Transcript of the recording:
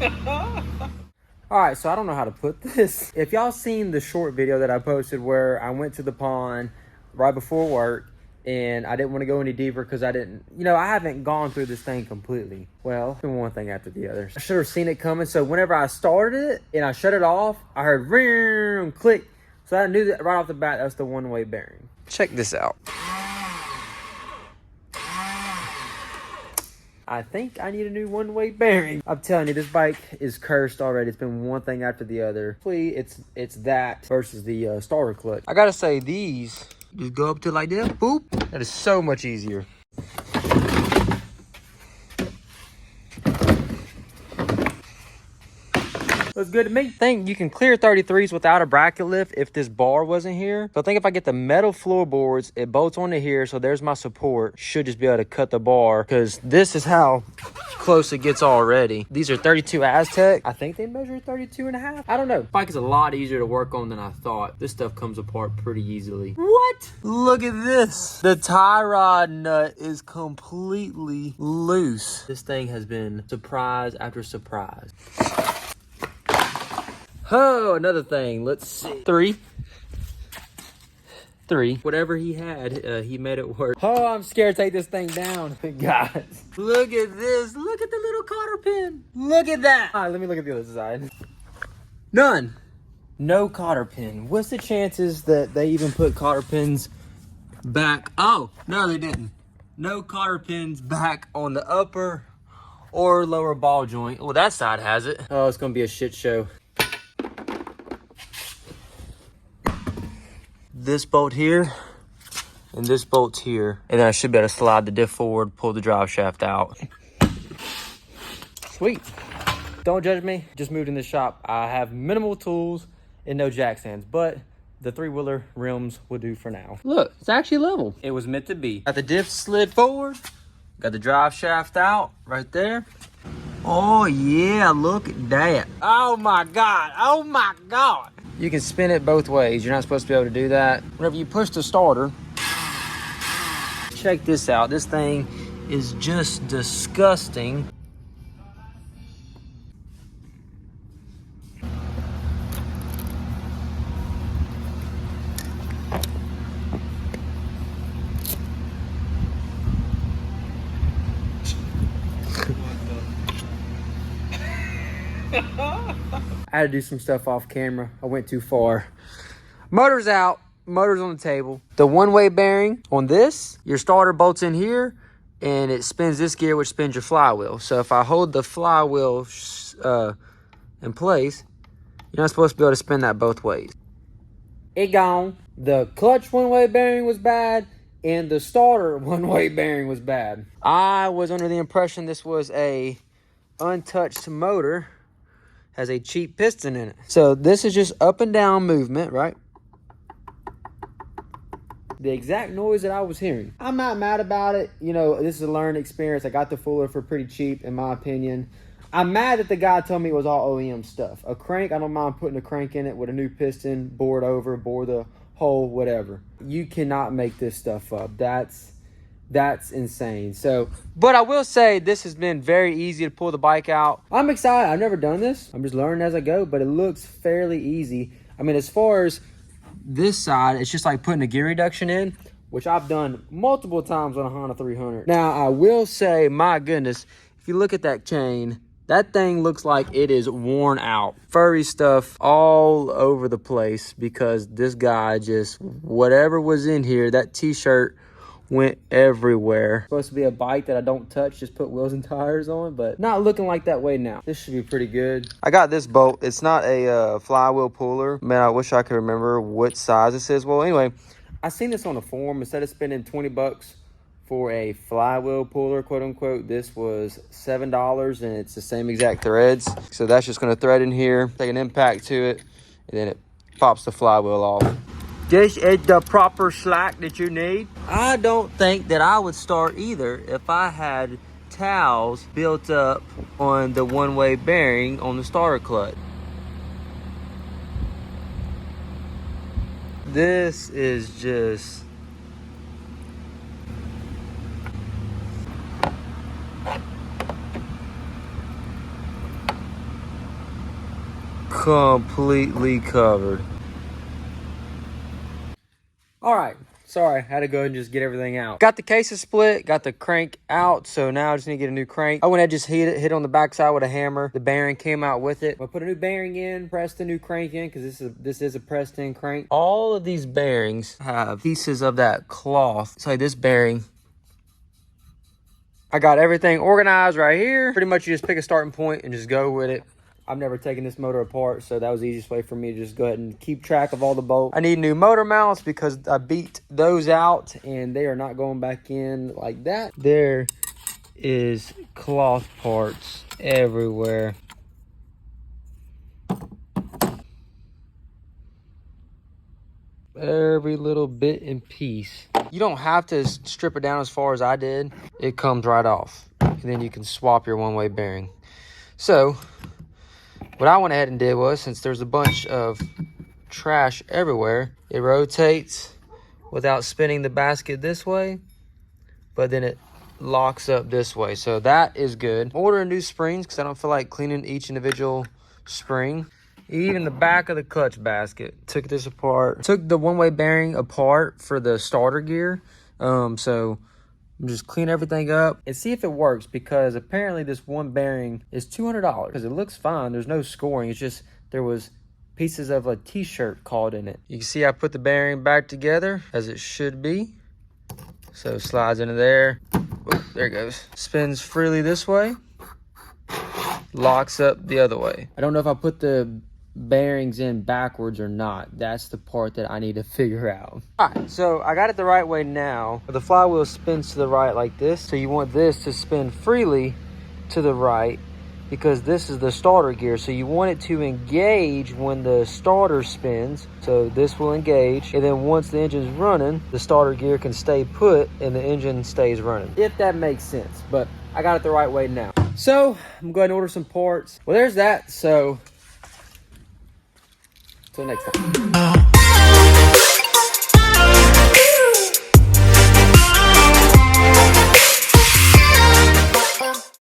All right, so I don't know how to put this. If y'all seen the short video that I posted where I went to the pond right before work and I didn't want to go any deeper because I didn't, I haven't gone through this thing completely. Well, it's been one thing after the other. I should have seen it coming. So whenever I started it and I shut it off, I heard ring, click. So I knew that right off the bat, that's the one-way bearing. Check this out. I think I need a new one-way bearing. I'm telling you, this bike is cursed already. It's been one thing after the other. Hopefully, it's that versus the starter clutch. I gotta say, these just go up to like this, boop. That is so much easier. Looks good to me. I think you can clear 33s without a bracket lift if this bar wasn't here. So I think if I get the metal floorboards, it bolts onto here. So there's my support. Should just be able to cut the bar because this is how close it gets already. These are 32 Aztec. I think they measure 32 and a half. I don't know. Bike is a lot easier to work on than I thought. This stuff comes apart pretty easily. What? Look at this. The tie rod nut is completely loose. This thing has been surprise after surprise. Oh, another thing. Let's see. Three. Whatever he had, he made it work. Oh, I'm scared to take this thing down. Guys, look at this. Look at the little cotter pin. Look at that. All right, let me look at the other side. None. No cotter pin. What's the chances that they even put cotter pins back? Oh, no, they didn't. No cotter pins back on the upper or lower ball joint. Well, that side has it. Oh, it's going to be a shit show. This bolt here and this bolt's here, and then I should be able to slide the diff forward, pull the drive shaft out. Sweet. Don't judge me, just moved in the shop. I have minimal tools and no jack stands, but the 3-wheeler rims will do for now. Look, it's actually level. It was meant to be. Got the diff slid forward, got the drive shaft out right there. Oh yeah, look at that. Oh my God, oh my God. You can spin it both ways. You're not supposed to be able to do that. Whenever you push the starter, check this out. This thing is just disgusting. I had to do some stuff off camera. I went too far. Motor's out. Motor's on the table. The one-way bearing on this, your starter bolts in here, and it spins this gear, which spins your flywheel. So if I hold the flywheel in place, you're not supposed to be able to spin that both ways. It gone. The clutch one-way bearing was bad, and the starter one-way bearing was bad. I was under the impression this was a untouched motor. Has a cheap piston in it. So this is just up and down movement, right? The exact noise that I was hearing. I'm not mad about it. This is a learned experience. I got the Fuller for pretty cheap, in my opinion. I'm mad that the guy told me it was all OEM stuff. A crank, I don't mind putting a crank in it with a new piston, bore it over, bore the hole, whatever. You cannot make this stuff up. That's insane. But I will say this has been very easy to pull the bike out. I'm excited. I've never done this. I'm just learning as I go, but it looks fairly easy. I mean, as far as this side, it's just like putting a gear reduction in, which I've done multiple times on a Honda 300. Now, I will say, my goodness, if you look at that chain, that thing looks like it is worn out. Furry stuff all over the place because this guy just, whatever was in here, that t-shirt went everywhere. Supposed to be a bike that I don't touch, just put wheels and tires on, but not looking like that way now. This should be pretty good. I got this bolt. It's not a flywheel puller. Man, I wish I could remember what size this is. Well, anyway, I seen this on the forum. Instead of spending 20 bucks for a flywheel puller, quote unquote, this was $7 and it's the same exact threads. So that's just gonna thread in here, take an impact to it, and then it pops the flywheel off. This is the proper slack that you need. I don't think that I would start either if I had towels built up on the one-way bearing on the starter clutch. This is just... completely covered. All right, sorry, I had to go ahead and just get everything out. Got the cases split, got the crank out, so now I just need to get a new crank. I went ahead and just hit on the backside with a hammer. The bearing came out with it. I put a new bearing in, pressed the new crank in, because this is a pressed in crank. All of these bearings have pieces of that cloth. So like this bearing, I got everything organized right here. Pretty much you just pick a starting point and just go with it. I've never taken this motor apart, so that was the easiest way for me to just go ahead and keep track of all the bolts. I need new motor mounts because I beat those out and they are not going back in like that. There is cloth parts everywhere. Every little bit and piece. You don't have to strip it down as far as I did. It comes right off. And then you can swap your one-way bearing. So what I went ahead and did was, since there's a bunch of trash everywhere, it rotates without spinning the basket this way, but then it locks up this way. So that is good. Ordering new springs because I don't feel like cleaning each individual spring. Even the back of the clutch basket. Took this apart. Took the one-way bearing apart for the starter gear. So just clean everything up and see if it works, because apparently this one bearing is $200 because it looks fine. There's no scoring. It's just there was pieces of a t-shirt caught in it. You can see I put the bearing back together as it should be. So slides into there. Oh, there it goes. Spins freely this way. Locks up the other way. I don't know if I put the bearings in backwards or not. That's the part that I need to figure out. All right, so I got it the right way now. The flywheel spins to the right like this, so you want this to spin freely to the right because this is the starter gear, so you want it to engage when the starter spins. So this will engage, and then once the engine's running, the starter gear can stay put and the engine stays running, if that makes sense. But I got it the right way now. So I'm going to order some parts. Well, there's that. So till next time.